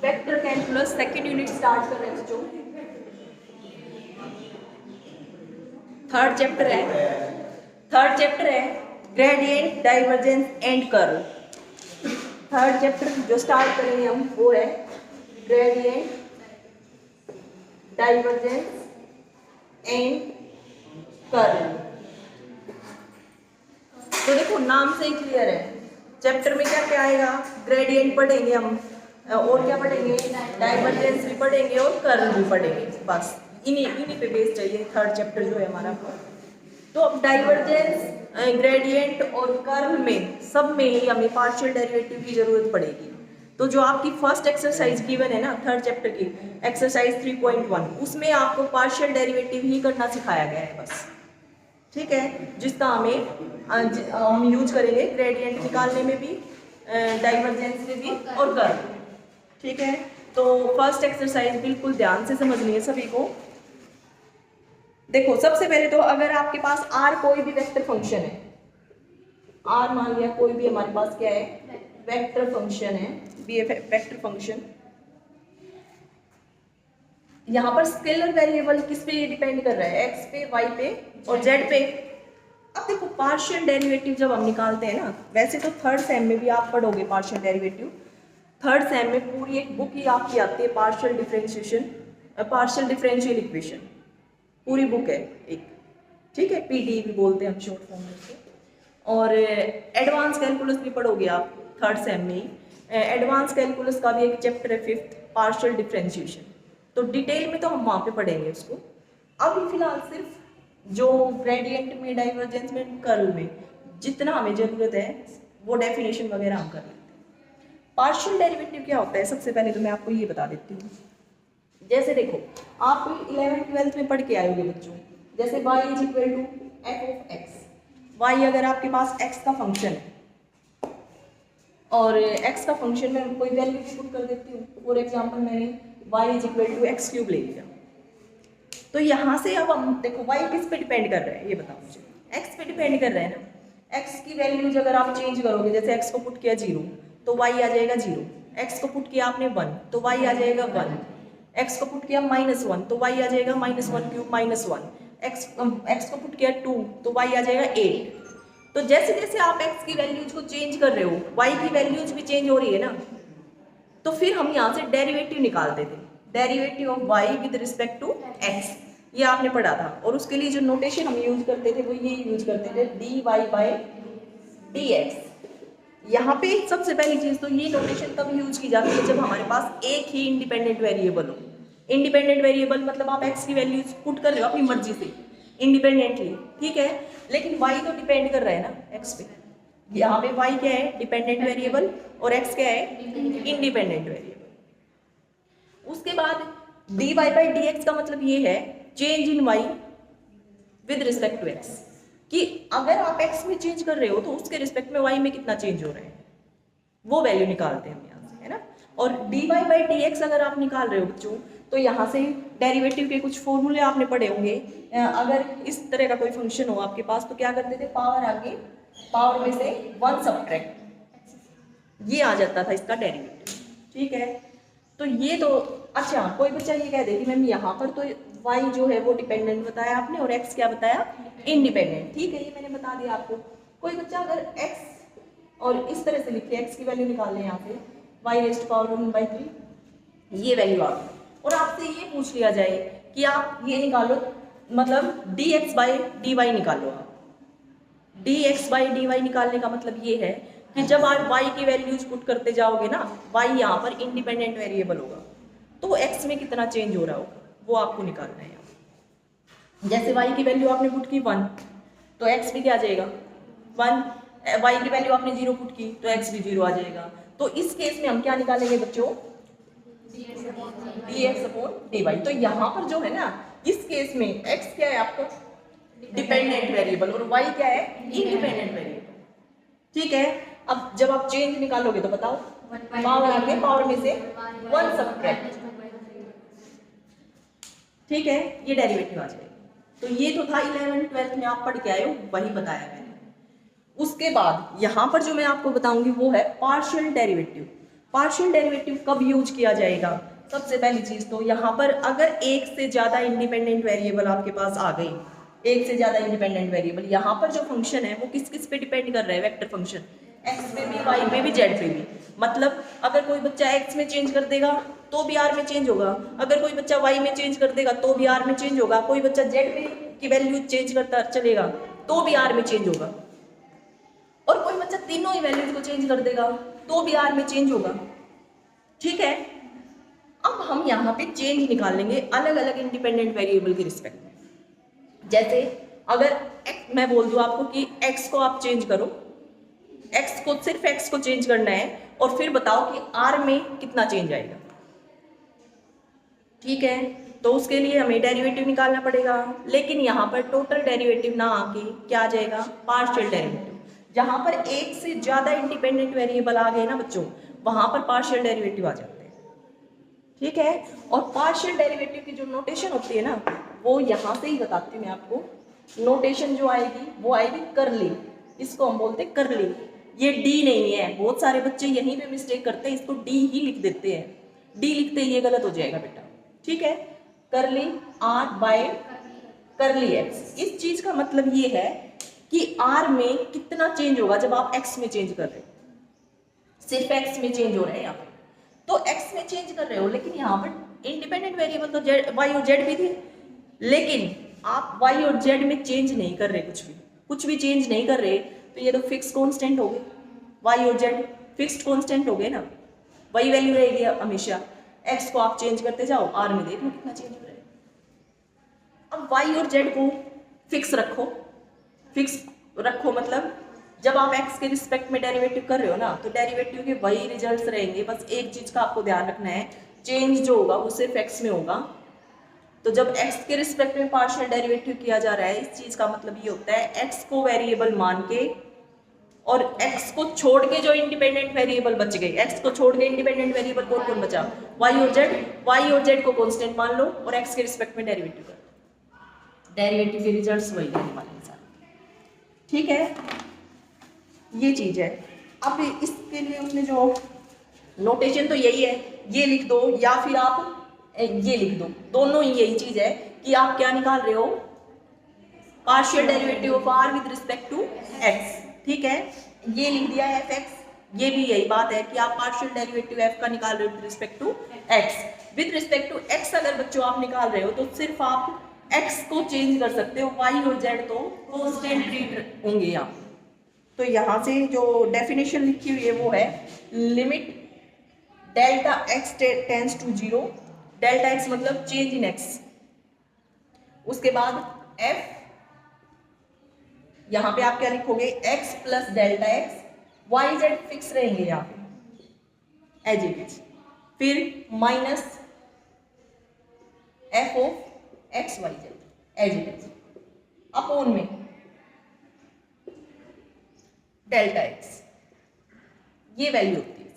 Vector calculus second unit start कर रहे हैं बच्चों। थर्ड चैप्टर है gradient, divergence and curl. Third chapter जो स्टार्ट करेंगे हम वो है ग्रेडियंट, डाइवर्जेंस एंड कर्ल। तो देखो नाम से ही क्लियर है, चैप्टर में क्या क्या आएगा, ग्रेडियंट पढ़ेंगे हम, और क्या पढ़ेंगे, डाइवर्जेंस भी पढ़ेंगे और कर्ल भी पढ़ेंगे। बस इन्हीं पे बेस चाहिए थर्ड चैप्टर जो है हमारा। तो अब डाइवर्जेंस, ग्रेडियंट और कर्ल में सब में ही हमें पार्शियल डेरिवेटिव की जरूरत पड़ेगी। तो जो आपकी फर्स्ट एक्सरसाइज गिवन है ना थर्ड चैप्टर की, एक्सरसाइज 3.1, उसमें आपको पार्शियल डेरिवेटिव ही करना सिखाया गया है बस, ठीक है, जिसका हम यूज करेंगे ग्रेडियंट निकालने में भी, डाइवर्जेंस में भी और कर्ल, ठीक है। तो फर्स्ट एक्सरसाइज बिल्कुल ध्यान से समझनी है सभी को। देखो सबसे पहले तो अगर आपके पास आर कोई भी वेक्टर फंक्शन है, आर मान लिया कोई भी हमारे पास क्या है, वेक्टर फंक्शन है, बी वेक्टर फंक्शन, यहाँ पर स्केलर वेरिएबल किस पे डिपेंड कर रहा है, एक्स पे, वाई पे और जेड पे। अब देखो पार्शियल डेरिवेटिव जब हम निकालते हैं ना, वैसे तो थर्ड सेम में भी आप पढ़ोगे पार्शियल डेरिवेटिव, थर्ड सेम में पूरी एक बुक ही आपकी आती है partial differentiation, partial differential equation, पूरी बुक है एक, ठीक है, पीडी भी बोलते हैं हम शॉर्ट फॉर्म में उसको। और एडवांस कैलकुलस भी पढ़ोगे आप थर्ड सेम में ही, एडवांस कैलकुलस का भी एक चैप्टर है फिफ्थ, पार्शियल डिफरेंशिएशन। तो डिटेल में तो हम वहाँ पे पढ़ेंगे उसको। अभी फिलहाल सिर्फ जो ग्रेडियंट में, डाइवर्जेंस में, कर्ल में जितना हमें जरूरत है वो डेफिनेशन वगैरह हम कर लेते हैं। पार्शियल डेरिवेटिव क्या होता है, सबसे पहले तो मैं आपको ये बता देती हूँ। जैसे देखो आप 11th-12th में पढ़ के आए होगे बच्चों, जैसे y is equal to f of x. y अगर आपके पास x का फंक्शन है और x का फंक्शन में कोई वैल्यू पुट कर देती हूँ, फॉर एग्जांपल मैंने y is equal to x cube ले लिया, तो यहाँ से अब हम देखो y किस पे डिपेंड कर रहा है ये बताओ मुझे, x पे डिपेंड कर रहा है ना। x की वैल्यूज अगर आप चेंज करोगे, जैसे x को पुट किया 0 तो y आ जाएगा 0, x को पुट किया आपने 1 तो y आ जाएगा 1, x को पुट किया -1 तो y आ जाएगा -1 क्यूब -1, x को पुट किया 2 तो y आ जाएगा 8। तो जैसे जैसे आप x की वैल्यूज को चेंज कर रहे हो, y की वैल्यूज भी चेंज हो रही है ना, तो फिर हम यहाँ से डेरिवेटिव निकालते थे, derivative of y with respect to x, ये आपने पढ़ा था। और उसके लिए जो नोटेशन हम यूज करते थे वो ये यूज करते थे dy बाई dx। यहाँ पे सबसे पहली चीज तो ये नोटेशन तब यूज की जाती है जब हमारे पास एक ही इंडिपेंडेंट वेरिएबल हो। इंडिपेंडेंट वेरिएबल मतलब आप x की वैल्यूज पुट कर रहे हो अपनी मर्जी से इंडिपेंडेंटली, ठीक है, लेकिन y तो डिपेंड कर रहा है ना x पे। यहाँ पे y क्या है, डिपेंडेंट वेरिएबल, और x क्या है, इंडिपेंडेंट वेरिएबल। उसके बाद dy बाई dx का मतलब ये है change in y with respect to x, कि अगर आप x में चेंज कर रहे हो तो उसके रिस्पेक्ट में y में कितना चेंज हो रहा है, वो वैल्यू निकालते हैं हम यहाँ से, है ना। और dy बाई dx अगर आप निकाल रहे हो बच्चों, तो यहाँ से डेरिवेटिव के कुछ फॉर्मूले आपने पढ़े होंगे। अगर इस तरह का कोई फंक्शन हो आपके पास तो क्या करते थे, पावर आगे, पावर में से 1 सब्ट्रैक्ट, ये आ जाता था इसका डेरिवेटिव, ठीक है। तो ये तो अच्छा, कोई बच्चा ये कह दे कि मैम यहाँ पर तो y जो है वो डिपेंडेंट बताया आपने और x क्या बताया, इंडिपेंडेंट, ठीक है, ये मैंने बता दिया आपको। कोई बच्चा अगर x और इस तरह से लिखे, x की वैल्यू निकाल लें यहाँ पे y रेज़्ड पावर 1/3, ये वैल्यू आ गई, और आपसे ये पूछ लिया जाए कि आप ये निकालो, मतलब dx बाई dy निकालो। आप dx बाई dy निकालने का मतलब ये है कि जब आप y की वैल्यूज पुट करते जाओगे ना, y यहाँ पर इंडिपेंडेंट वेरिएबल होगा, तो x में कितना चेंज हो रहा होगा वो आपको निकालना है। जैसे y की वैल्यू आपने पुट की 1 तो x भी क्या आ जाएगा 1, y की वैल्यू आपने 0 पुट की तो x भी 0 आ जाएगा। तो इस केस में हम क्या निकालेंगे बच्चों, dx अपॉन dy। तो यहाँ पर जो है ना, इस केस में x क्या है आपका डिपेंडेंट वेरिएबल और y क्या है इंडिपेंडेंट वेरिएबल, ठीक है। अब जब आप चेंज निकालोगे तो बताओ, पावर आगे, पावर में से 1 सब्ट्रैक्ट, ठीक है, ये डेरिवेटिव आ जाएगा। तो ये तो था 11th-12th में आप पढ़ के आए हो, वही बताया मैंने। उसके बाद यहाँ पर जो मैं आपको बताऊंगी वो है पार्शियल डेरिवेटिव। पार्शियल डेरिवेटिव कब यूज किया जाएगा? सबसे पहली चीज तो यहाँ पर अगर एक से ज्यादा इंडिपेंडेंट वेरिएबल आपके पास आ गई, एक से ज्यादा इंडिपेंडेंट वेरिएबल, यहाँ पर जो फंक्शन है वो किस किस पे डिपेंड कर रहा है? वेक्टर फंक्शन, एक्स पे भी, वाई पे भी, जेड पे भी। मतलब अगर कोई बच्चा एक्स में चेंज कर देगा तो भी आर में चेंज होगा, अगर कोई बच्चा वाई में चेंज कर देगा तो भी आर में चेंज होगा, कोई बच्चा जेड पे की वैल्यू चेंज करता चलेगा तो भी आर में चेंज होगा, और कोई बच्चा तीनों ही वैल्यूज को चेंज कर देगा तो भी आर में चेंज होगा। ठीक है, अब हम यहाँ पे चेंज निकाल लेंगे अलग अलग इंडिपेंडेंट वेरिएबल के रिस्पेक्ट में। जैसे अगर मैं बोल दूं आपको कि x को आप चेंज करो, x को, सिर्फ x को चेंज करना है और फिर बताओ कि r में कितना चेंज आएगा। ठीक है, तो उसके लिए हमें डेरिवेटिव निकालना पड़ेगा, लेकिन यहाँ पर टोटल डेरिवेटिव ना आके क्या आ जाएगा? Partial derivative. जहाँ पर एक से ज्यादा इंडिपेंडेंट वेरिएबल आ गए ना बच्चों, वहां पर पार्शियल डेरिवेटिव आ जाते हैं। ठीक है, और पार्शियल डेरिवेटिव की जो नोटेशन होती है ना, वो यहाँ से ही बताती हूँ मैं आपको। नोटेशन जो आएगी वो आएगी करली, इसको हम बोलते हैं करली। ये डी नहीं है, बहुत सारे बच्चे यहीं पे मिस्टेक करते हैं, इसको डी ही लिख देते हैं। डी लिखते ही ये गलत हो जाएगा बेटा। ठीक है, करली आर बाय करली एक्स। इस चीज का मतलब ये है कि आर में कितना चेंज होगा जब आप एक्स में चेंज कर रहे हो। सिर्फ एक्स में चेंज हो रहे हैं यहाँ पे, तो एक्स में चेंज कर रहे हो, लेकिन यहाँ पर इंडिपेंडेंट वेरिएबल तो जेड, वाई और जेड भी थे, लेकिन आप वाई और जेड में चेंज नहीं कर रहे, कुछ भी चेंज नहीं कर रहे, तो ये तो फिक्स कांस्टेंट हो गए। वाई और जेड फिक्स्ड कांस्टेंट हो गए ना, वही वैल्यू रहेगी हमेशा। एक्स को आप चेंज करते जाओ, आर में देख लो कितना चेंज हो रहा है। अब वाई और जेड को फिक्स रखो, फिक्स रखो मतलब जब आप x के रिस्पेक्ट में डेरिवेटिव कर रहे हो ना, तो डेरिवेटिव के वही रिजल्ट्स रहेंगे। बस एक चीज का आपको ध्यान रखना है, चेंज जो होगा वो सिर्फ x में होगा। तो जब x के रिस्पेक्ट में पार्शियल डेरिवेटिव किया जा रहा है, इस चीज का मतलब ये होता है x को वेरिएबल मान के और x को छोड़ के जो इंडिपेंडेंट वेरिएबल बच गए, x को छोड़ के इंडिपेंडेंट वेरिएबल कौन कौन बचा? y और z को कांस्टेंट मान लो और x के रिस्पेक्ट में डेरिवेटिव कर लो। डेरिवेटिव के रिजल्ट्स वही रहने वाले हैं सारे। ठीक है, ये चीज है। अब इसके लिए उसने जो नोटेशन तो यही है, ये लिख दो या फिर आप ये लिख दो, दोनों ही यही चीज है कि आप क्या निकाल रहे हो? Partial derivative of r with respect to x. ठीक है, ये लिख दिया है एफ एक्स। ये भी यही बात है कि आप पार्शियल डेरिवेटिव एफ का निकाल रहे हो with respect to x. With respect to x अगर बच्चों आप निकाल रहे हो तो सिर्फ आप एक्स को चेंज कर सकते हो, वाई और जेड तो कांस्टेंट होंगे यहाँ। तो यहाँ से जो डेफिनेशन लिखी हुई है वो है limit delta x tends to 0, delta x मतलब चेंज इन एक्स, उसके बाद एफ, यहाँ पे आप क्या लिखोगे? X plus delta x, y z fix रहेंगे यहाँ पे एज इट इज, फिर minus f of x y z as it is upon में डेल्टा एक्स। ये वैल्यू होती है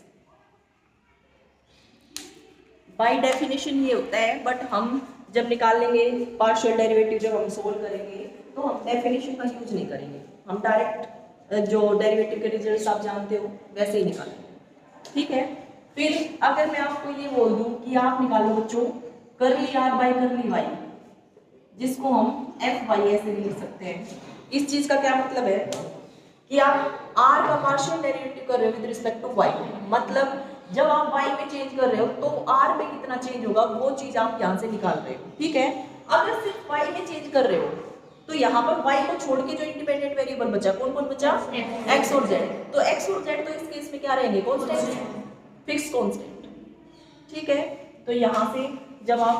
बाय डेफिनेशन, ये होता है। बट हम जब निकाल लेंगे पार्शियल डेरिवेटिव, जब हम सोल्व करेंगे तो हम डेफिनेशन का यूज नहीं करेंगे, हम डायरेक्ट जो डेरिवेटिव के रिजल्ट्स आप जानते हो वैसे ही निकालेंगे। ठीक है, फिर अगर मैं आपको ये बोल दूं कि आप निकालो बच्चों करली आर बाय करली वाई, जिसको हम एफ वाई ऐसे भी लिख सकते हैं। इस चीज का क्या मतलब है कि आप r का पार्शियल डेरिवेटिव कर रहे हो विद रिस्पेक्ट टू y, मतलब जब आप y में चेंज कर रहे हो तो r में कितना चेंज होगा वो चीज आप यहाँ से निकाल रहे हो। ठीक है, अगर सिर्फ y में चेंज कर रहे हो तो यहाँ पर y को छोड़ के जो इंडिपेंडेंट वेरिएबल बचा, कौन कौन बचा? x और z। तो x और z तो इस केस में क्या रहेंगे? Constant, fix constant. ठीक है, तो यहाँ से जब आप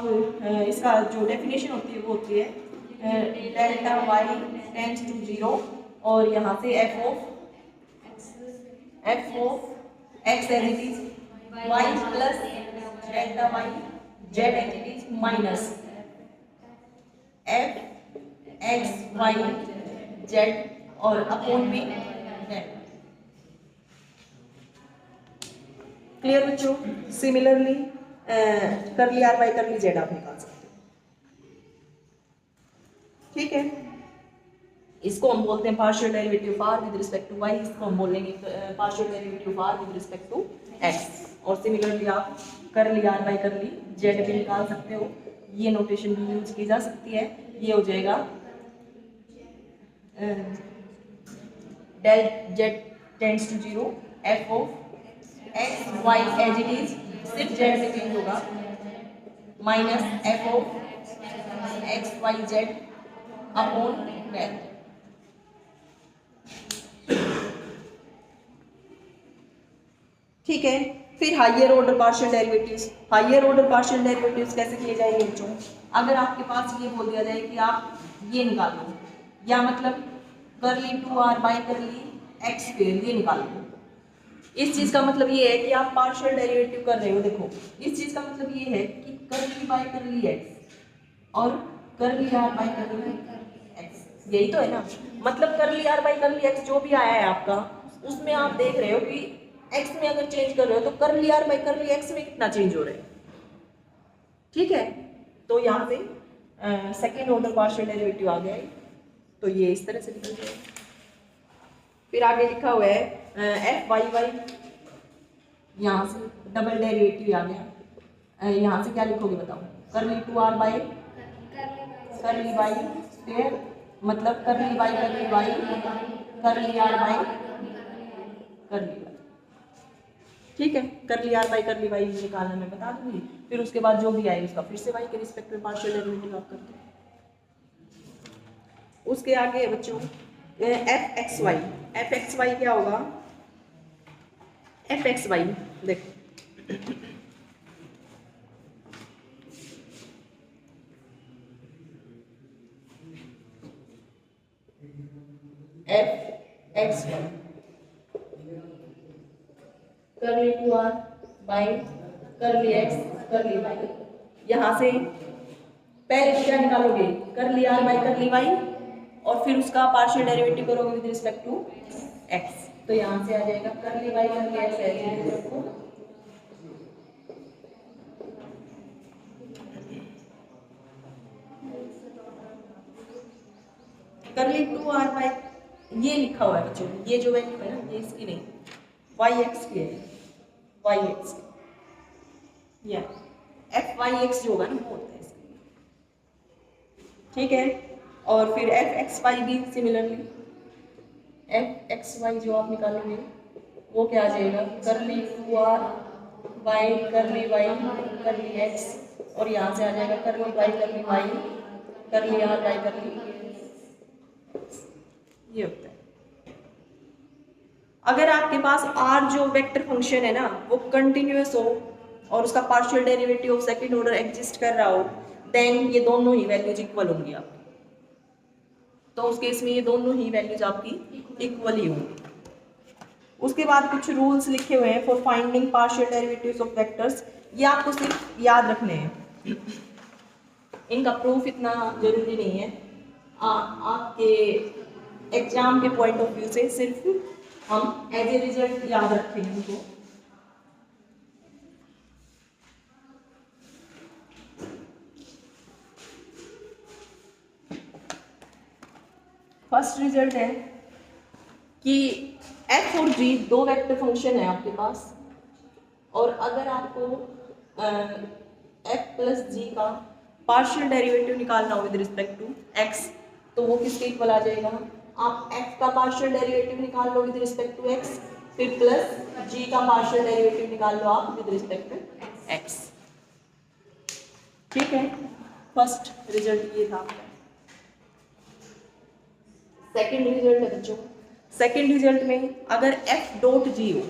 इसका जो डेफिनेशन होती है वो होती है डेल्टा y टेंड्स टू 0 और यहाँ से f of x as it is y plus delta y z as it is minus f x y z और अपॉन में जेड। क्लियर बच्चों? Similarly curly r by curly z आप निकाल सकते हो। ठीक है, इसको हम बोलते हैं partial derivative of r with respect to y, इसको हम बोलेंगे partial derivative of r with respect to x. और सिमिलरली आप curly r by curly Z भी निकाल सकते हो, ये नोटेशन भी यूज की जा सकती है। ये हो जाएगा del Z tends to 0 F of x Y as it is, सिर्फ जेड से चेंज होगा, minus f of x y Z upon del. ठीक है, फिर higher order partial derivatives. Higher order partial derivatives कैसे किए जाएंगे बच्चों? अगर आपके पास ये बोल दिया जाए कि आप ये निकालो, या मतलब करली 2r by curl x square ये निकालो, इस चीज का मतलब ये है कि आप पार्शियल डेरिवेटिव कर रहे हो। देखो इस चीज का मतलब ये है कि करली बाई करली एक्स और करली आर बाई करली एक्स, यही तो है ना। मतलब करली आर बाई करली एक्स जो भी आया है आपका, उसमें आप देख रहे हो कि एक्स में अगर चेंज कर रहे हो तो करली आर बाई करली एक्स में कितना चेंज हो रहा है। ठीक है, तो यहाँ पे सेकेंड ऑर्डर पार्शियल डेरिवेटिव आ गया है, तो ये इस तरह से निकल जाएगा। फिर आगे लिखा हुआ है एफ वाई वाई, यहाँ से डबल डेरिवेटिव आ गया। यहाँ से क्या लिखोगे बताओ? करली 2r बाई करली वाई स्क्वायर, मतलब करली वाई करली वाई करली आर बाई करली वाई। ठीक है, करली आर बाई करली वाई निकालना मैं बता दूंगी, फिर उसके बाद जो भी आए उसका फिर से वाई के रिस्पेक्ट में पार्शियल डेरिवेटिव आप करते हैं। उसके आगे बच्चों f x y. F x y क्या होगा? एफ एक्स वाई देखो, f x y curly 2r by curl x करली वाई। यहाँ से पहले तो क्या निकालोगे? करली आर बाई करली वाई, और फिर उसका पार्शियल डेरिवेटिव करोगे विद रिस्पेक्ट टू एक्स, तो यहाँ से आ जाएगा करली वाई करली एक्स है, करली 2r बाई, ये लिखा हुआ है बच्चों, ये जो वैल्यू है ना ये इसकी नहीं, वाई एक्स की है, वाई एक्स या एफ वाई एक्स जो होगा ना वो होता है इसका। ठीक है, और फिर एफ एक्स वाई भी सिमिलरली, एफ एक्स वाई जो आप निकालोगे वो क्या आ जाएगा? करली 2r बाई करली वाई करली एक्स, और यहाँ से आ जाएगा करली वाई करली वाई करली आर बाई करली, ये होता है। अगर आपके पास r जो वेक्टर फंक्शन है ना वो कंटिन्यूअस हो और उसका partial derivative of second order exist कर रहा हो, देन ये दोनों ही वैल्यूज इक्वल होंगी आपकी। तो उस केस में ये दोनों ही वैल्यूज आपकी इक्वल ही होंगी। उसके बाद कुछ रूल्स लिखे हुए हैं for finding partial derivatives of vectors, ये आपको सिर्फ याद रखने हैं, इनका प्रूफ इतना जरूरी नहीं है। आपके एग्जाम के पॉइंट ऑफ व्यू से सिर्फ हम एज ए रिजल्ट याद रखेंगे इनको। फर्स्ट रिजल्ट है कि f और g दो वेक्टर फंक्शन है आपके पास, और अगर आपको f प्लस जी का पार्शियल डेरिवेटिव निकालना हो विद रिस्पेक्ट टू x, तो वो किसके इक्वल आ जाएगा? आप f का पार्शियल डेरिवेटिव निकाल लो विद रिस्पेक्ट टू x, फिर प्लस g का पार्शियल डेरिवेटिव निकाल लो आप विद रिस्पेक्ट टू x। ठीक है, फर्स्ट रिजल्ट ये था। सेकेंड रिजल्ट है बच्चों, सेकेंड रिजल्ट में अगर f डॉट g हो,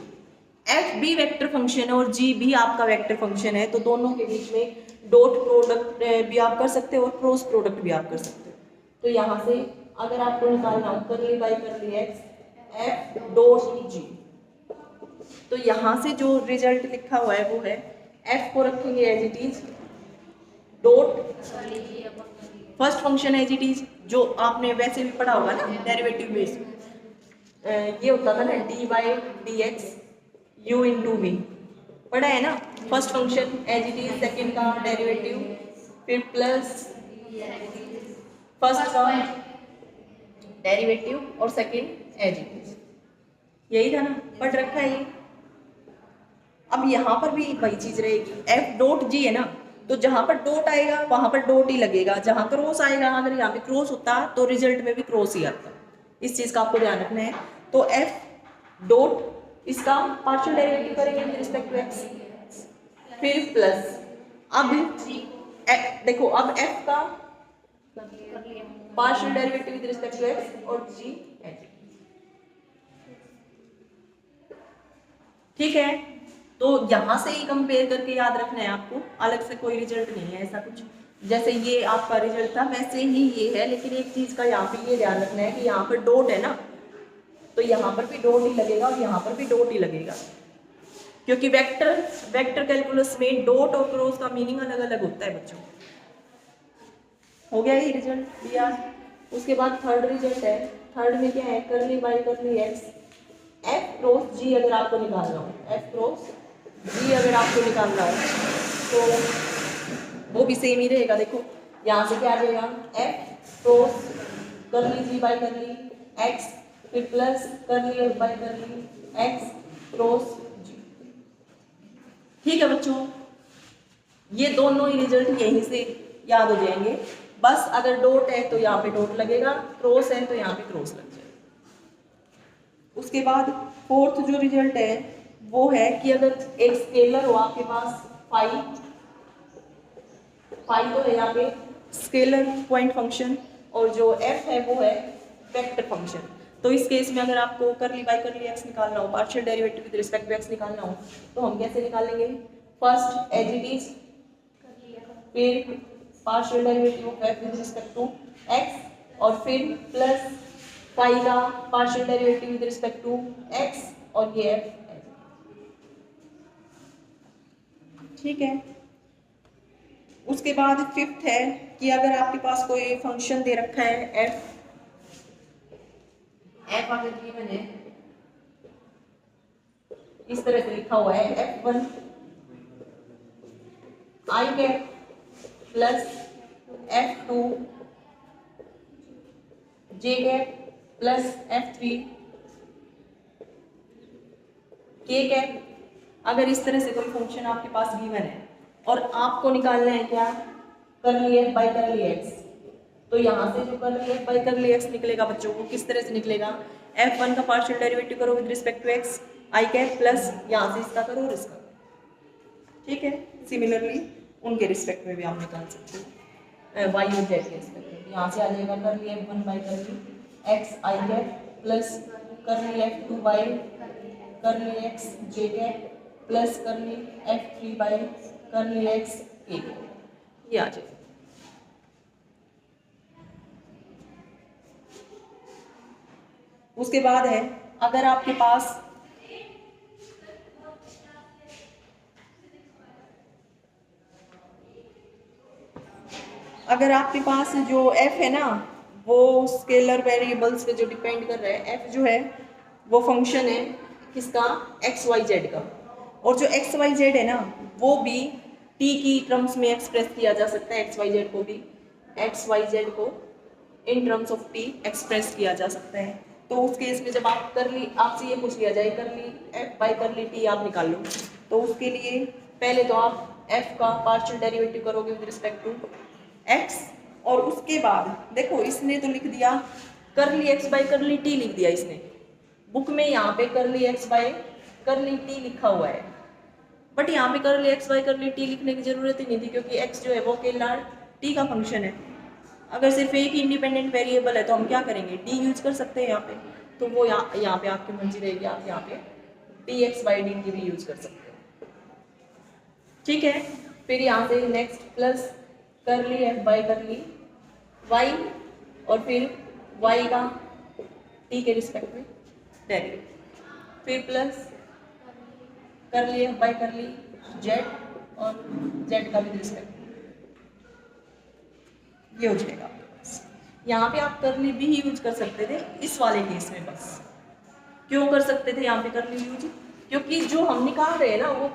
f भी वेक्टर फंक्शन है और g भी आपका वेक्टर फंक्शन है, तो दोनों के बीच में डॉट प्रोडक्ट भी आप कर सकते हो और क्रॉस प्रोडक्ट भी आप कर सकते हो। तो यहाँ से अगर आपको निकालना हो करली बाई करली x f डॉट g, तो यहाँ से जो रिजल्ट लिखा हुआ है वो है f को रखेंगे as it is dot first function as it is, जो आपने वैसे भी पढ़ा होगा ना डेरिवेटिव बेस, ये होता था ना d by d x u into v, पढ़ा है ना। First function as it is, second का डेरिवेटिव, फिर प्लस फर्स्ट का डेरिवेटिव और सेकेंड एज इट इज, यही था ना, पढ़ रखा है ये। अब यहाँ पर भी वही चीज रहेगी, एफ डॉट जी है ना, तो जहां पर डॉट आएगा वहां पर डॉट ही लगेगा, जहां क्रॉस आएगा, अगर यहाँ पे क्रॉस होता तो रिजल्ट में भी क्रॉस ही आता। इस चीज का आपको ध्यान रखना है। तो एफ डॉट इसका पार्शियल डेरिवेटिव करेंगे विद रिस्पेक्ट टू एक्स, फिर प्लस, अब देखो अब एफ का partial derivative with respect to x और जी एच, ठीक है। तो यहां से ही कंपेयर करके याद रखना है आपको, अलग से कोई रिजल्ट नहीं है ऐसा कुछ। जैसे ये आपका रिजल्ट था वैसे ही ये है, लेकिन एक चीज का यहाँ पे ये ध्यान रखना है कि यहाँ पर डॉट है ना, तो यहाँ पर भी डॉट ही लगेगा और यहाँ पर भी डॉट ही लगेगा, क्योंकि वेक्टर कैलकुलस में डॉट और क्रॉस का मीनिंग अलग अलग होता है बच्चों। हो गया ये रिजल्ट दिया। उसके बाद थर्ड रिजल्ट है, थर्ड में क्या है, करली by curl x, F cross जी अगर आपको निकालना हो, एफ क्रॉस जी अगर आपको निकालना हो तो वो भी सेम ही रहेगा। देखो यहाँ से क्या आ जाएगा, F cross curl G by curl X, फिर plus curl F by curl X cross G. ठीक है बच्चों, ये दोनों ही रिजल्ट यहीं से याद हो जाएंगे। बस अगर डॉट है तो यहाँ पे डॉट लगेगा, क्रॉस है तो यहाँ पे क्रॉस लग जाएगा। उसके बाद फोर्थ जो रिजल्ट है वो है कि अगर एक स्केलर हो आपके पास फाई, फाई तो है यहाँ पे स्केलर पॉइंट फंक्शन, और जो एफ है वो है वेक्टर फंक्शन। तो इस केस में अगर आपको करली बाई करली एक्स निकालना हो, partial derivative with respect to x निकालना हो, तो हम कैसे निकालेंगे, फर्स्ट एज इट इज, फिर partial derivative of f with respect to x, और फिर प्लस फाई का partial derivative with respect to x और ये एफ, ठीक है। उसके बाद फिफ्थ है कि अगर आपके पास कोई फंक्शन दे रखा है एफ, एफ अगर गिवन है इस तरह से लिखा हुआ है f1 आई कैप प्लस f2 जे कैप प्लस f3 के कैप, अगर इस तरह से कोई फंक्शन आपके पास गिवन है और आपको निकालना है क्या, करली एफ बाई करली एक्स, तो यहाँ से जो करली एफ बाई करली एक्स निकलेगा बच्चों को किस तरह से निकलेगा, f1 का पार्शियल डेरिवेटिव करो with respect to x i cap plus यहाँ से इसका करो और इसका, ठीक है। सिमिलरली उनके रिस्पेक्ट में भी आप निकाल सकते हो, वाई और जेड के रिस्पेक्ट में। यहाँ से आ जाएगा करली f1 by curl x i cap plus करली f2 by curl x J cap plus करली f3 बाई करली एक्स के, ये आ जाएगा। उसके बाद है अगर आपके पास जो f है ना वो स्केलर वेरिएबल्स पे जो डिपेंड कर रहा है, f जो है वो फंक्शन है किसका, एक्स वाई जेड का, और जो एक्स वाई जेड है ना वो भी t की टर्म्स में एक्सप्रेस किया जा सकता है, एक्स वाई जेड को भी, एक्स वाई जेड को in terms of t express किया जा सकता है। तो उस केस में जब आप करली, आपसे ये पूछ लिया जाए करली f बाई करली t आप निकाल लो, तो उसके लिए पहले तो आप f का पार्शियल डेरिवेटिव करोगे विद रिस्पेक्ट टू x, और उसके बाद देखो इसने तो लिख दिया करली x बाई करली t लिख दिया इसने, बुक में यहाँ पे करली x बाई करली t लिखा हुआ है, बट यहाँ पे करली x बाई करली t लिखने की जरूरत ही नहीं थी, क्योंकि x जो है वो अकेला t का फंक्शन है। अगर सिर्फ एक ही इंडिपेंडेंट वेरिएबल है तो हम क्या करेंगे, d यूज कर सकते हैं यहाँ पे, तो वो यहाँ पे आपकी मर्जी रहेगी, आप यहाँ पे dx बाई dt भी यूज कर सकते हो, ठीक है। फिर यहाँ से नेक्स्ट प्लस करली f बाई करली y, और फिर y का t के रिस्पेक्ट में डेरिवेटिव, फिर प्लस करली f बाई करली z और z का भी रिस्पेक्ट, ये हो जाएगा आपके पास। यहाँ पे आप करली भी ही यूज कर सकते थे इस वाले केस में, बस क्यों कर सकते थे यहाँ पे करली यूज, क्योंकि जो हम निकाल रहे हैं ना वो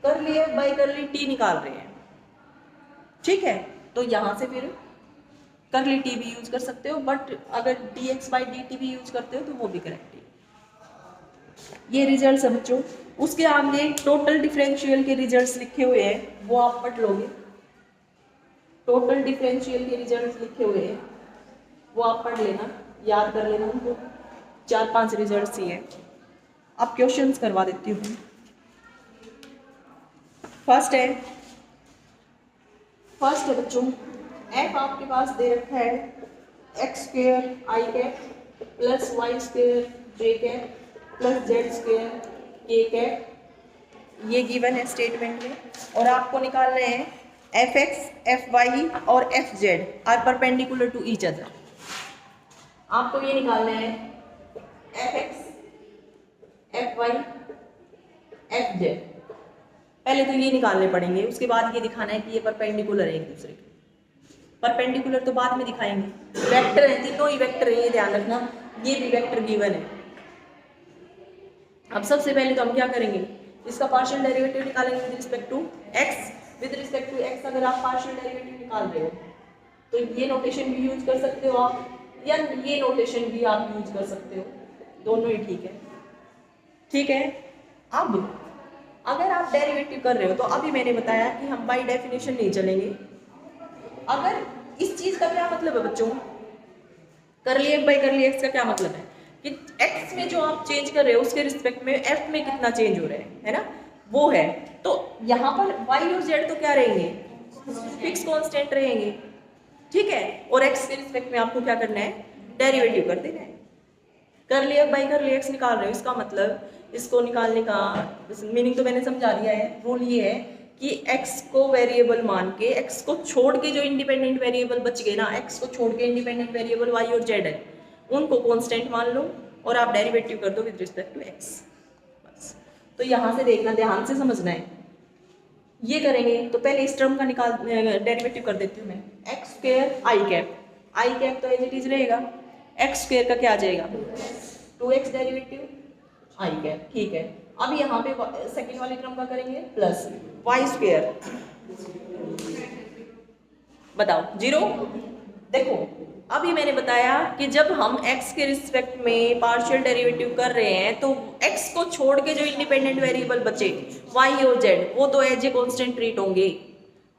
करली f बाई करली t निकाल रहे हैं, ठीक है। तो यहाँ से फिर करली t भी यूज कर सकते हो, बट अगर dx बाई dt भी यूज करते हो तो वो भी करेक्ट है। ये रिजल्ट समझो। उसके आगे टोटल डिफरेंशियल के रिजल्ट्स लिखे हुए हैं, वो आप पढ़ लोगे। टोटल डिफरेंशियल के रिजल्ट्स लिखे हुए हैं, वो आप पढ़ लेना, याद कर लेना उनको। 4-5 रिजल्ट्स ही हैं। अब क्वेश्चंस करवा देती हूँ। फर्स्ट है बच्चों, एफ आपके पास दे रखा है x square i cap plus y square j cap plus z square k cap, ये गिवन है स्टेटमेंट में। और आपको निकालने हैं एफ एक्स एफ वाई और f z are perpendicular to each other. आपको ये निकालना है f x f y f z, पहले तो ये निकालने पड़ेंगे, उसके बाद ये दिखाना है कि ये परपेंडिकुलर है एक दूसरे के। परपेंडिकुलर तो बाद में दिखाएंगे। वेक्टर है, तीनों ही वेक्टर है, ये ध्यान रखना, ये भी वेक्टर गिवन है। अब सबसे पहले तो हम क्या करेंगे, इसका पार्शियल डेरिवेटिव निकालेंगे with respect to x. With respect to x अगर आप पार्शियल डेरिवेटिव निकाल रहे हो तो ये नोटेशन भी यूज कर सकते हो आप, या ये नोटेशन भी आप यूज कर सकते हो, दोनों ही ठीक है। ठीक है, अब अगर आप डेरिवेटिव कर रहे हो तो अभी मैंने बताया कि हम बाय डेफिनेशन नहीं चलेंगे। अगर इस चीज का क्या मतलब है बच्चों, करली एफ बाई करली एक्स का क्या मतलब है कि एक्स में जो आप चेंज कर रहे हो उसके रिस्पेक्ट में एफ में कितना चेंज हो रहा है ना, वो है। तो यहाँ पर वाई और जेड तो क्या रहेंगे, फिक्स कांस्टेंट रहेंगे। ठीक है, और एक्स के रिस्पेक्ट में आपको क्या करना है, डेरिवेटिव कर देना है। करली एफ बाई करली एक्स निकाल रहे हो, इसका मतलब इसको निकालने का मीनिंग तो मैंने समझा दिया है। रूल ये है कि x को वेरिएबल मान के, x को छोड़ के जो इंडिपेंडेंट वेरिएबल बच गए ना, x को छोड़ के इंडिपेंडेंट वेरिएबल y और z है, उनको कांस्टेंट मान लो और आप डेरिवेटिव कर दो विद रिस्पेक्ट टू x। बस, तो यहाँ से देखना, ध्यान से समझना है। ये करेंगे तो पहले इस टर्म का निकाल डेरिवेटिव कर देती हूँ मैं, एक्स स्क्वेयर आई कैप तो एज इट इज रहेगा, एक्स स्क्वेयर का क्या आ जाएगा 2x डेरिवेटिव आई कैप। ठीक है, अब यहाँ पे सेकेंड वाली टर्म का करेंगे प्लस वाई स्क्वेयर, बताओ 0। देखो अभी मैंने बताया कि जब हम x के रिस्पेक्ट में पार्शियल डेरिवेटिव कर रहे हैं तो x को छोड़ के जो इंडिपेंडेंट वेरिएबल बचे y और z, वो तो एज ए कांस्टेंट ट्रीट होंगे।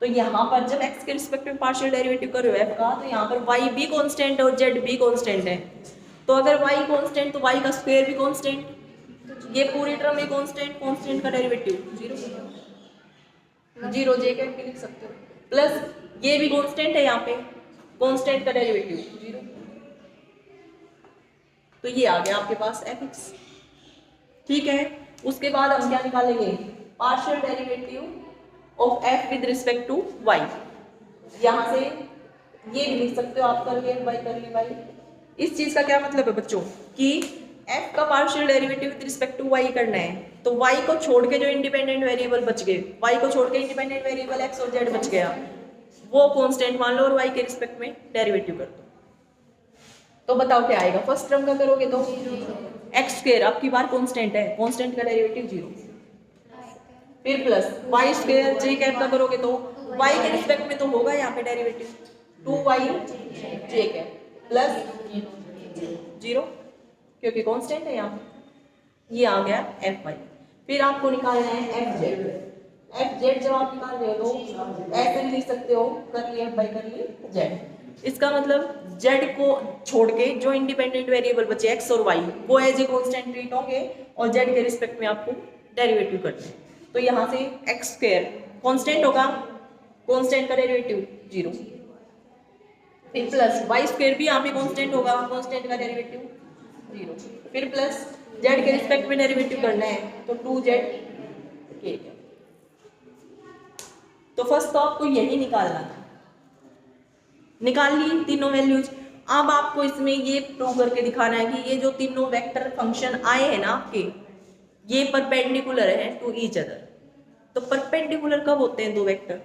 तो यहाँ पर जब x के रिस्पेक्ट में पार्शियल डेरिवेटिव कर रहे हो f का, तो यहाँ पर y भी कांस्टेंट और z भी कांस्टेंट है। तो अगर y कांस्टेंट तो y का स्क्वायर भी कांस्टेंट, ये पूरी टर्म में कांस्टेंट का डेरिवेटिव 0 जे कैप भी लिख सकते हो, प्लस ये भी कांस्टेंट है, यहाँ पे कांस्टेंट का डेरिवेटिव 0। तो ये आ गया आपके पास fx। ठीक है, उसके बाद हम क्या निकालेंगे, partial derivative of f with respect to y। यहाँ से ये भी लिख सकते हो आप करली f बाई करली y। इस चीज का क्या मतलब है बच्चों कि f का partial derivative with respect to y करना है, तो y को छोड़ के जो इंडिपेंडेंट वेरिएबल बच गए, y को छोड़ के इंडिपेंडेंट वेरिएबल x और z बच गया, वो कांस्टेंट मान लो और y के रिस्पेक्ट में डेरिवेटिव कर दो। तो बताओ क्या आएगा, फर्स्ट टर्म का करोगे तो एक्स स्क्वायर आपकी बार कांस्टेंट है, कांस्टेंट का डेरिवेटिव 0, फिर plus Y square J cap का करोगे तो y के रिस्पेक्ट में तो होगा यहाँ पे डेरिवेटिव 2y जे कैप प्लस 0 क्योंकि कांस्टेंट है यहाँ पे। ये आ गया एफ वाई। फिर आपको निकालना है एफ जेड जब आप निकाल रहे हो तो ऐसे भी लिख सकते हो करली एफ बाई करली जेड। इसका मतलब जेड को छोड़ के जो इंडिपेंडेंट वेरिएबल बचे एक्स और वाई, वो एज ए कांस्टेंट ट्रीट होंगे और जेड के रिस्पेक्ट में आपको डेरिवेटिव करना है। तो यहाँ से एक्स स्क्वायर कांस्टेंट होगा, कांस्टेंट का डेरिवेटिव 0, फिर प्लस वाई स्क्वायर भी यहाँ पे कांस्टेंट होगा, कांस्टेंट का डेरिवेटिव 0, फिर प्लस जेड के रिस्पेक्ट में डेरिवेटिव करना है तो 2z के। तो फर्स्ट तो आपको यही निकालना था, निकाल ली तीनों वैल्यूज। अब आपको इसमें ये प्रूव करके दिखाना है कि ये जो तीनों वेक्टर फंक्शन आए हैं ना आपके, ये परपेंडिकुलर है टू ईच अदर। तो परपेंडिकुलर कब होते हैं दो वेक्टर,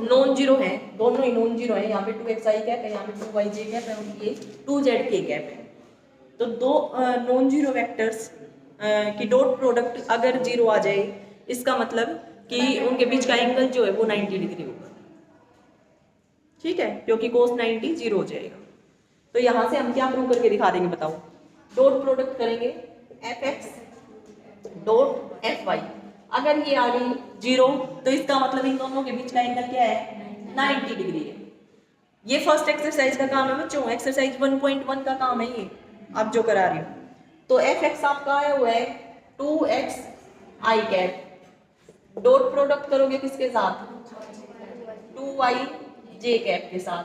नॉन जीरो है, दोनों ही नॉन जीरो है। यहाँ पे 2xi कैप है, यहाँ पे 2yj कैप है और ये 2zk कैप है। तो दो नॉन जीरो वेक्टर्स की डॉट प्रोडक्ट अगर 0 आ जाए, इसका मतलब कि उनके बीच का एंगल जो है वो 90 डिग्री होगा। ठीक है, क्योंकि cos 90 0 हो जाएगा। तो यहाँ से हम क्या प्रूव करके दिखा देंगे बताओ, डॉट प्रोडक्ट करेंगे fx डॉट एफ वाई। अगर ये आ गई 0 तो इसका मतलब इन दोनों के बीच का एंगल क्या है, 90 डिग्री है। ये फर्स्ट एक्सरसाइज का काम है बच्चों, एक्सरसाइज 1.1 का काम है ये आप जो करा रही हो। तो एफ एक्स आपका आया हुआ है 2x आई कैप, डॉट प्रोडक्ट करोगे किसके साथ, 2y जे कैप के साथ।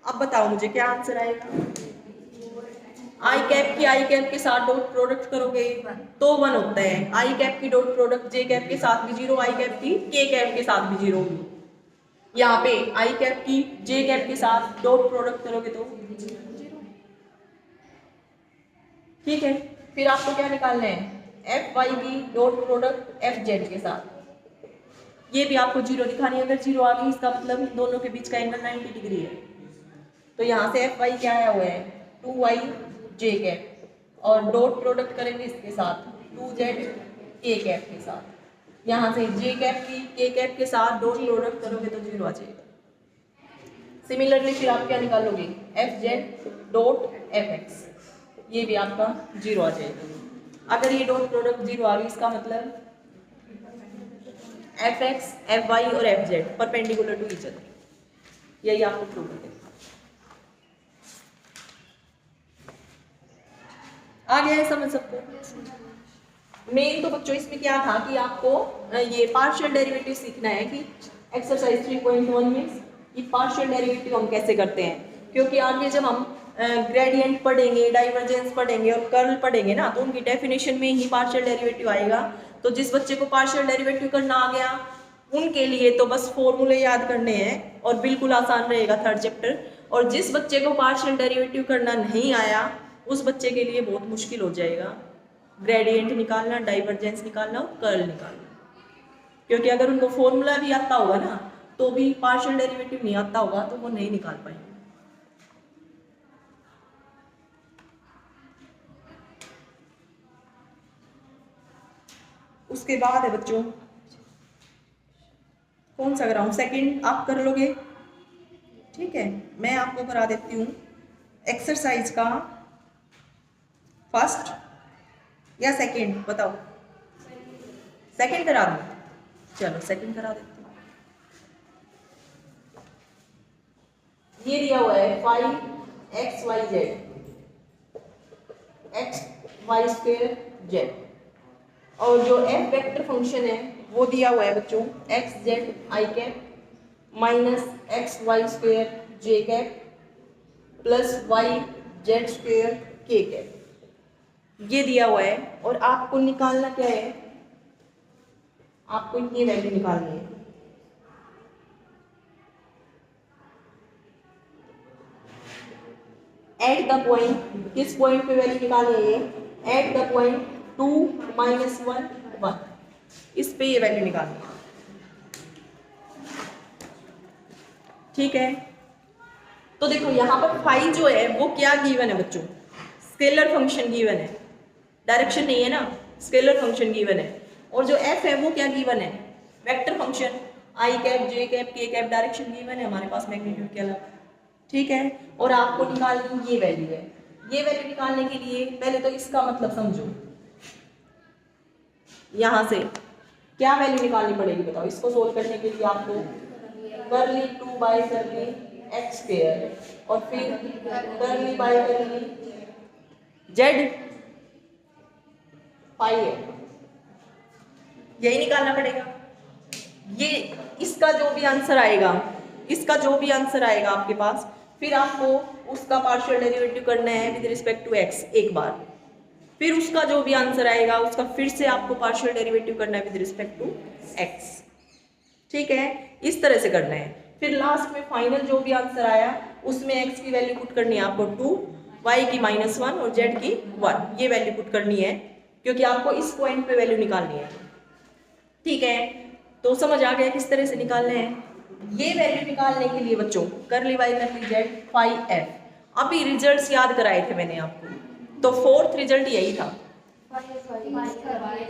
अब बताओ मुझे क्या आंसर आएगा। आई कैप की आई कैप के साथ डॉट प्रोडक्ट करोगे तो 1 होता है, आई कैप की डॉट प्रोडक्ट जे कैप के साथ भी 0, आई कैप की के कैप के साथ भी 0 होगी। यहाँ पे आई कैप की जे कैप के साथ डॉट प्रोडक्ट करोगे तो 0। ठीक है, फिर आपको क्या निकालना है, एफ वाई की डॉट प्रोडक्ट एफ जेड के साथ, ये भी आपको 0 दिखानी है। अगर 0 आ गई इसका मतलब इन दोनों के बीच का एंगल 90 डिग्री है। तो यहाँ से एफ वाई क्या आया हुआ है 2y जे कैप और डॉट प्रोडक्ट करेंगे इसके साथ 2z के कैप के साथ। यहाँ से जे कैप की के कैप के साथ डॉट प्रोडक्ट करोगे तो 0 आ जाएगा। सिमिलरली फिर आप क्या निकालोगे, F Z dot F x, ये भी आपका 0 आ जाएगा। अगर ये डॉट प्रोडक्ट 0 आ गई इसका मतलब एफ एक्स एफ वाई और f z perpendicular to each other, यही आपको प्रूव करना है। आ गया है समझ सबको। मेन तो बच्चों इसमें क्या था कि आपको ये पार्शियल डेरिवेटिव सीखना है कि एक्सरसाइज 3.1 में ये पार्शियल डेरिवेटिव हम कैसे करते हैं, क्योंकि आगे जब हम ग्रेडियंट पढ़ेंगे, डाइवर्जेंस पढ़ेंगे और कर्ल पढ़ेंगे ना, तो उनकी डेफिनेशन में ही पार्शियल डेरिवेटिव आएगा। तो जिस बच्चे को पार्शियल डेरिवेटिव करना आ गया उनके लिए तो बस फॉर्मूले याद करने हैं और बिल्कुल आसान रहेगा थर्ड चैप्टर। और जिस बच्चे को पार्शियल डेरिवेटिव करना नहीं आया उस बच्चे के लिए बहुत मुश्किल हो जाएगा ग्रेडियंट निकालना, डाइवर्जेंस निकालना और कर्ल निकालना, क्योंकि अगर उनको फॉर्मूला भी आता होगा ना तो भी पार्शियल डेरिवेटिव नहीं आता होगा तो वो नहीं निकाल पाएंगे। उसके बाद है बच्चों कौन सा कराऊं, सेकंड आप कर लोगे, ठीक है। मैं आपको करा देती हूँ एक्सरसाइज का फर्स्ट या सेकंड, बताओ। सेकंड करा दूँ, चलो सेकंड करा देती हूँ। ये दिया हुआ है 5xyz x/y² z और जो f वेक्टर फंक्शन है वो दिया हुआ है बच्चों xz i cap minus xy² j cap plus yz² k cap, ये दिया हुआ है। और आपको निकालना क्या है, आपको ये वैल्यू निकालनी है। एट द पॉइंट, किस पॉइंट पे वैल्यू निकालनी है, ये एट द पॉइंट 2 - 1 1, इस पे ये वैल्यू निकालनी है, ठीक है। तो देखो यहाँ पर फाई जो है वो क्या गिवन है बच्चों, स्केलर फंक्शन गिवन है, डायरेक्शन नहीं है ना, स्केलर फंक्शन गिवन है। और जो एफ है वो क्या गिवन है, वेक्टर फंक्शन आई कैप जे कैप के कैप, डायरेक्शन गिवन है हमारे पास मैग्नीट्यूड के अलावा, ठीक है। और आपको निकालनी ये वैल्यू है। ये वैल्यू निकालने के लिए पहले तो इसका मतलब समझो, यहाँ से क्या वैल्यू निकालनी पड़ेगी बताओ। इसको सोल्व करने के लिए आपको करली 2/करली x² और फिर करली बाय करली z पाई है, यही निकालना पड़ेगा। ये इसका जो भी आंसर आएगा, इसका जो भी आंसर आएगा आपके पास, फिर आपको उसका पार्शियल डेरिवेटिव करना है विद रिस्पेक्ट टू x एक बार, फिर उसका जो भी आंसर आएगा उसका फिर से आपको पार्शियल डेरिवेटिव करना है विद रिस्पेक्ट टू x, ठीक है। इस तरह से करना है। फिर लास्ट में फाइनल जो भी आंसर आया उसमें x की वैल्यू पुट करनी है आपको 2, y की -1 और z की 1, ये वैल्यू पुट करनी है क्योंकि आपको इस पॉइंट पे वैल्यू निकालनी है, ठीक है। तो समझ आ गया किस तरह से निकालने हैं। ये वैल्यू निकालने के लिए बच्चों करली y करली z फाई f, अभी रिजल्ट्स याद कराए थे मैंने आपको, तो फोर्थ रिजल्ट यही था,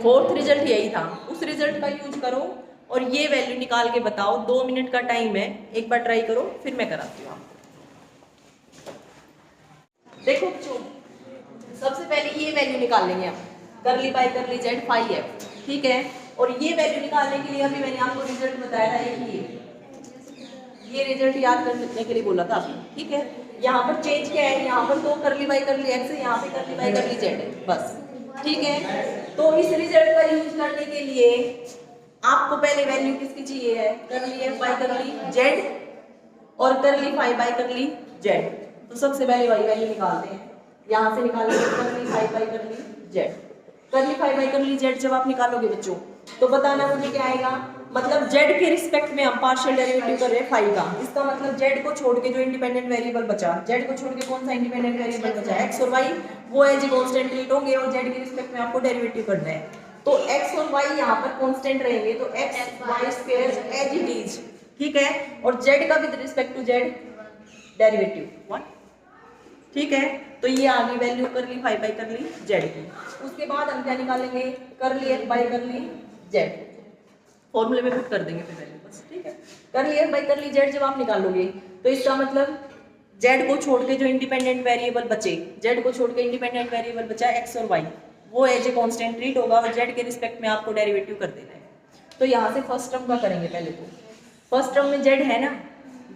फोर्थ रिजल्ट यही था, उस रिजल्ट का यूज करो और ये वैल्यू निकाल के बताओ। 2 मिनट का टाइम है, एक बार ट्राई करो फिर मैं कराती हूँ आपको। देखो बच्चों सबसे पहले ये वैल्यू निकाल लेंगे आप, करली by curly z phi F, ठीक है। और ये वैल्यू निकालने के लिए अभी मैंने आपको रिजल्ट बताया था, ये रिजल्ट याद करने के लिए बोला था आपने, ठीक है। यहाँ पर चेंज क्या है, यहाँ पर तो करली बाय करली एक्स है, यहाँ पे करली बाय करली जेड है, बस, ठीक है। तो इस रिजल्ट का यूज करने के लिए आपको पहले वैल्यू किसकी चाहिए है, करली एफ बाय करली जेड और करली फाई बाय करली जेड। तो सबसे पहले वही वैल्यू निकालते हैं, यहाँ से निकालेंगे करली फाई बाय करली जेड। करली फाई बाय करली जेड जब आप निकालोगे बच्चों, तो बताना मुझे क्या आएगा, मतलब जेड के रिस्पेक्ट में हम पार्शियल डेरिवेटिव कर रहे हैं फाई का, इसका मतलब जेड को छोड़ के जो इंडिपेंडेंट वेरिएबल बचा, जेड को छोड़ के कौन सा इंडिपेंडेंट वेरिएबल बचा, एक्स और वाई, वो एज ए कांस्टेंट ट्रीट होंगे और जेड के रिस्पेक्ट में आपको डेरिवेटिव करना है। तो एक्स और वाई यहाँ पर कांस्टेंट रहेंगे, तो x Y square as it is, ठीक है। और जेड का with respect to z derivative 1, ठीक है। तो ये आ गई वैल्यू करली फाई बाय करली जेड की। उसके बाद हम क्या निकालेंगे, करली एफ बाय करली जेड, फॉर्मूले में पुट कर देंगे फिर वैल्यू बस, ठीक है। करली एफ बाय करली जेड जब आप निकालोगे, तो इसका मतलब जेड को छोड़ के जो इंडिपेंडेंट वेरिएबल बचे, जेड को छोड़ के इंडिपेंडेंट वेरिएबल बचा एक्स और वाई, वो एज ए कांस्टेंट ट्रीट होगा और जेड के रिस्पेक्ट में आपको डेरिवेटिव कर देना है। तो यहाँ से फर्स्ट टर्म का करेंगे पहले, तो फर्स्ट टर्म में जेड है ना,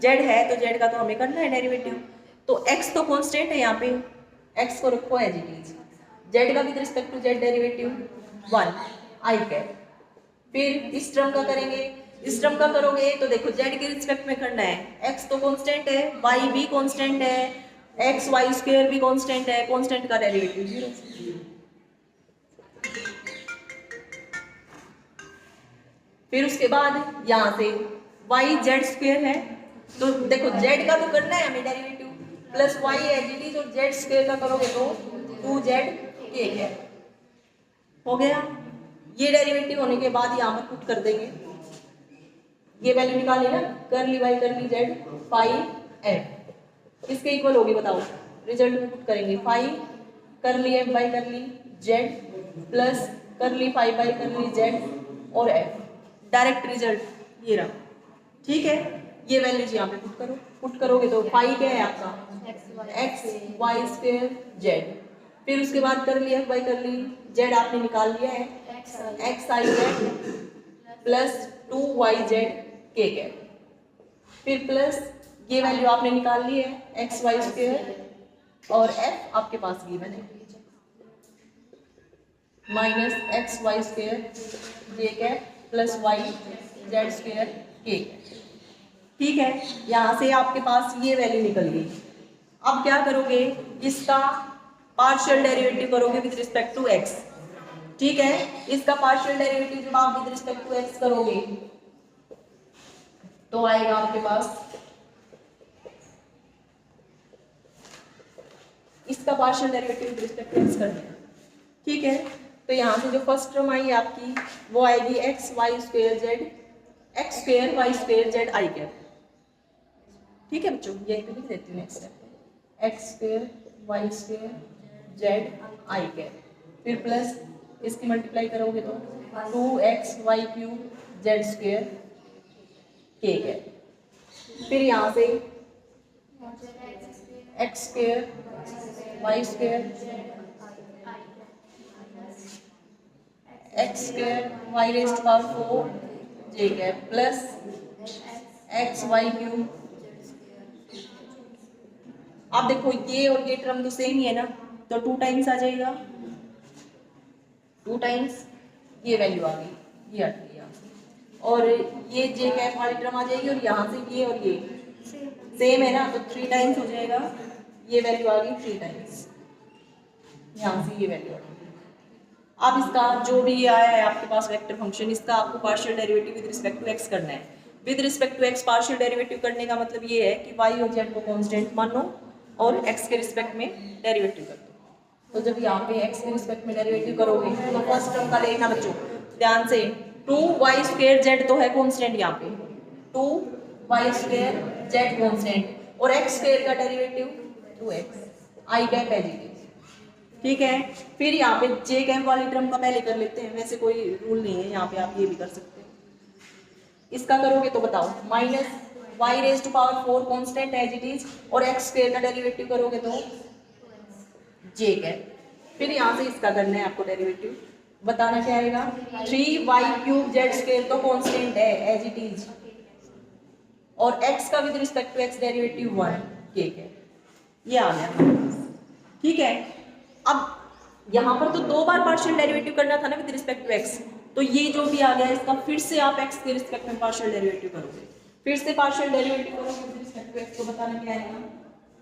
जेड है तो जेड का तो हमें करना है डेरिवेटिव। तो एक्स तो कांस्टेंट है, यहाँ पे एक्स को रखो एज इट इज, जेड का with respect to z derivative 1 I cap. फिर इस टर्म का करेंगे, इस टर्म का करोगे तो देखो जेड के रिस्पेक्ट में करना है, एक्स तो कांस्टेंट है, वाई भी कांस्टेंट है, एक्स वाई स्क्वायर भी कांस्टेंट है, कांस्टेंट का डेरिवेटिव 0। फिर उसके बाद यहाँ से वाई जेड स्क्वायर है, तो देखो जेड का तो करना है हमें derivative, plus y as it is, और जेड स्क्वायर का करोगे तो 2z के है, हो गया। ये डेरिवेटिव होने के बाद यहाँ पर पुट कर देंगे, ये वैल्यू निकाली ना, curly by curly z phi f, इसके इक्वल होगी बताओ, रिजल्ट में पुट करेंगे phi curly f by curly z plus curly phi by curly z और एफ, डायरेक्ट रिजल्ट ये रहा, ठीक है। ये वैल्यूज यहाँ पे पुट करो, पुट करोगे तो फाई क्या है आपका एक्स वाई स्क्वायर जेड, फिर उसके बाद कर लिया एफ बाई कर ली जेड आपने निकाल लिया है X I Z plus 2y Z के कैप, फिर प्लस ये वैल्यू आपने निकाल ली है एक्स वाई स्क्वायर और एफ आपके पास गिवन है minus X Y square J cap plus Y Z square के कैप, ठीक है। यहाँ से आपके पास ये वैल्यू निकल गई। अब क्या करोगे, इसका पार्शियल डेरिवेटिव करोगे विद रिस्पेक्ट टू एक्स, ठीक है। इसका पार्शियल डेरिवेटिव जब आप विद रिस्पेक्ट टू एक्स करोगे तो आएगा आपके पास इसका partial derivative with respect to x करना है, ठीक है। तो यहाँ से जो फर्स्ट टर्म आई आपकी वो आएगी X Y square Z X square Y square Z I cap, ठीक है बच्चों। यही पे लिख देती हूँ next step, X square Y square Z I cap, फिर प्लस इसकी मल्टीप्लाई करोगे तो 2x Y cube Z square के कैप, फिर यहाँ से X square Y square X square Y raised power 4 J cap plus X Y cube. आप देखो ये और ये टर्म तो सेम ही है ना, तो 2 टाइम्स आ जाएगा, 2 टाइम्स ये वैल्यू आ गई, ये हट गई यहाँ से, और ये जे कैप वाली टर्म आ जाएगी और यहाँ से ये और ये सेम है ना, तो 3 टाइम्स हो जाएगा, ये वैल्यू आ गई 3 टाइम्स, यहाँ से ये वैल्यू आ गई। अब इसका जो भी ये आया है आपके पास वेक्टर फंक्शन, इसका आपको partial derivative with respect to x करना है। With respect to x partial derivative करने का मतलब ये है कि वाई और जेड को कांस्टेंट मानो और एक्स के रिस्पेक्ट में डेरिवेटिव कर दो। तो जब यहाँ पे एक्स के रिस्पेक्ट में डेरिवेटिव करोगे तो फर्स्ट टर्म का लेना बच्चों ध्यान से, 2y स्क्वायर जेड तो है कांस्टेंट, यहाँ पे 2y स्क्वायर जेड कांस्टेंट और एक्स स्क्वायर का डेरिवेटिव 2x आई कैप है जी, ठीक है। फिर यहाँ पे जे कैप वाली टर्म का पहले कर लेते हैं, वैसे कोई रूल नहीं है, यहाँ पे आप ये भी कर सकते हैं। इसका करोगे तो बताओ minus y raised to power 4 constant as it is और एक्स स्क्वायर का डेरिवेटिव करोगे तो जे कैप फिर यहाँ से इसका करना है आपको डेरिवेटिव, बताना क्या आएगा, 3y³ जेड स्क्वायर तो कांस्टेंट है एज इट इज, और x का with respect to x derivative 1 ठीक है, ये आ गया। ठीक है, अब यहाँ पर तो 2 बार पार्शियल डेरिवेटिव करना था ना विद रिस्पेक्ट टू x, तो ये जो भी आ गया इसका फिर से आप x के रिस्पेक्ट में पार्शियल डेरिवेटिव करोगे, फिर से पार्शियल डेरिवेटिव करोगे विद रिस्पेक्ट टू x, तो बताना क्या आएगा,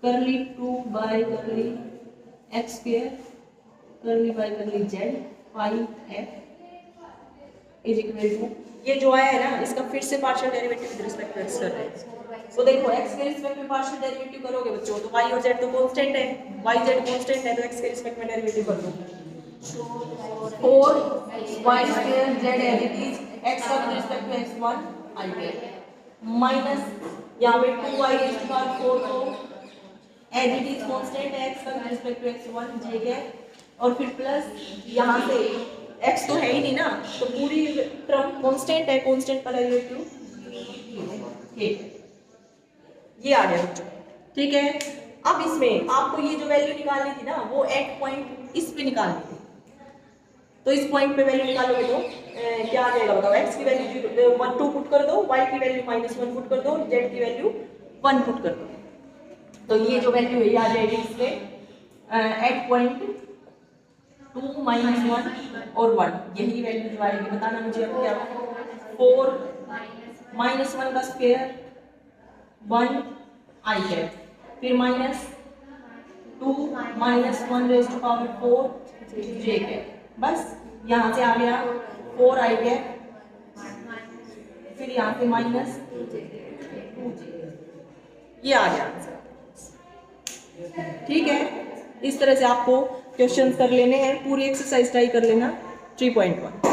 करली 2 by curly x square curly by curly z phi f is equal to, ये जो आया है ना इसका फिर से partial derivative with respect to x कर रहे हैं। तो देखो x के रिस्पेक्ट में पार्शियल डेरिवेटिव करोगे बच्चों तो y और z तो कांस्टेंट है, y z कांस्टेंट है, तो x के रिस्पेक्ट में डेरिवेटिव कर दो, 4y square z as it is, x का with respect to x1 i minus यहाँ पे 2y रेज़ टू पावर 4 तो एज इट इज कांस्टेंट है, x का with respect to x1 j है, और फिर प्लस यहाँ से x तो है ही नहीं ना, तो पूरी टर्म कांस्टेंट है, कांस्टेंट का डेरिवेटिव ठीक है, ये आ गया बच्चों। ठीक है, अब इसमें आपको ये जो वैल्यू निकालनी थी ना वो एट पॉइंट इस पे निकालनी थी, तो इस पॉइंट पे वैल्यू निकालोगे तो क्या आ जाएगा बताओ, x की वैल्यू 2 पुट कर दो, y की वैल्यू -1 पुट कर दो, z की वैल्यू 1 पुट कर दो, तो ये जो वैल्यू है ये आ जाएगी इसमें एट पॉइंट 2 -1 और 1, यही वैल्यू जो आएगी बताना मुझे अब क्या, 4 -1 का स्क्वायर 1 i है, फिर -2 -1 रेज़ टू पावर 4 j है, बस यहाँ से आ गया 4 i है, फिर यहाँ से -2j, ये आ गया आंसर। ठीक है, इस तरह से आपको क्वेश्चंस कर लेने हैं, पूरी एक्सरसाइज ट्राई कर लेना 3.1।